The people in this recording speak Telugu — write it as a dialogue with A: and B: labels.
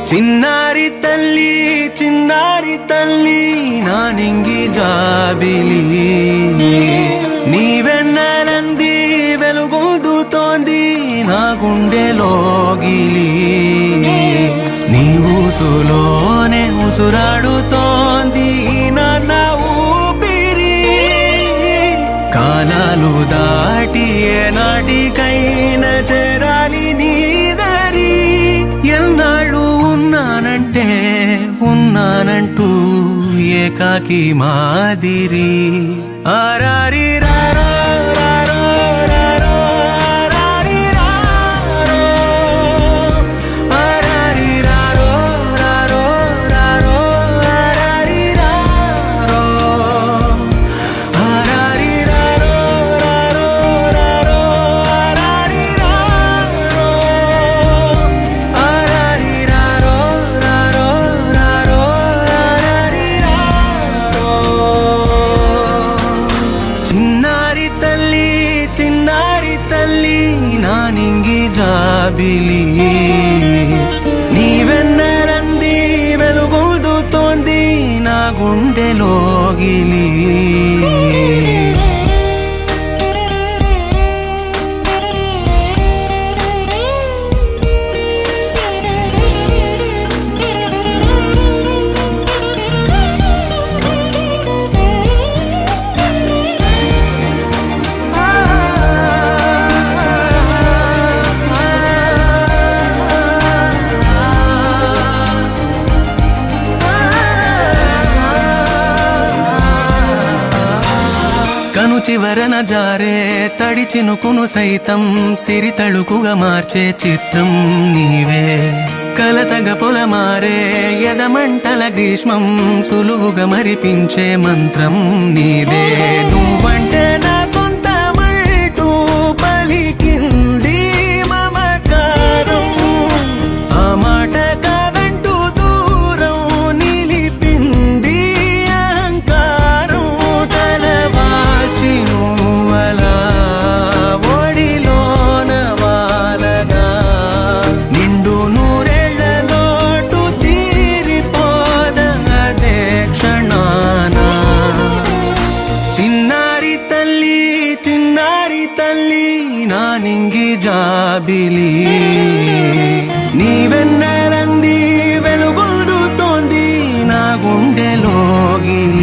A: చిన్నారి తల్లి నానింగి జాబిలి నీవెన్నెలంది వెలుగొందుతోంది నా గుండెలోగిలి నీ ఊసులోనే ఉసురాడుతోంది నాన్న ఊపిరి కాలాలు దాటి ఏనాటికైనా చేరాలి నీ దరి ఎన్నాళ్ళు ఉన్నానంటూ ఏకాకి మాదిరి ఆరారి రారో రారో రారో ఆరారి రారో ఆరారి రారో రారో రారో ఆరారి రారో ఆరారి రారో రారో రారో ఆరారి రారో ఆరారి రారో రారో రారో ఆరారి రారో చిన్నారి తల్లి నానింగి జాబిలి నీవెన్నెలంది వెలుగొందుతోంది నా గుండెలోగిలి కను చివరన జారే తడి చినుకును సైతం సిరి తళుకుగా మార్చే చిత్రం నీవే కలతగ పొలమారే ఎదమంటల గ్రీష్మం సులువుగా మరిపించే మంత్రం నీదే నువ్వంటే నా సొంతమంటూ పలికింది మమకారం ఆ మాట కాదంటూ దూరం నిలిపింది అహంకారం తలవాల్చి నువ్వలా ఒడిలోన వాలగా నిండు నూరేళ్ల లోటు తీరిపోదదే క్షణాన చిన్నారి తల్లి నానింగి జాబిలి నీవెన్నెలంది వెలుగొందుతోంది నా గుండెలోగిలి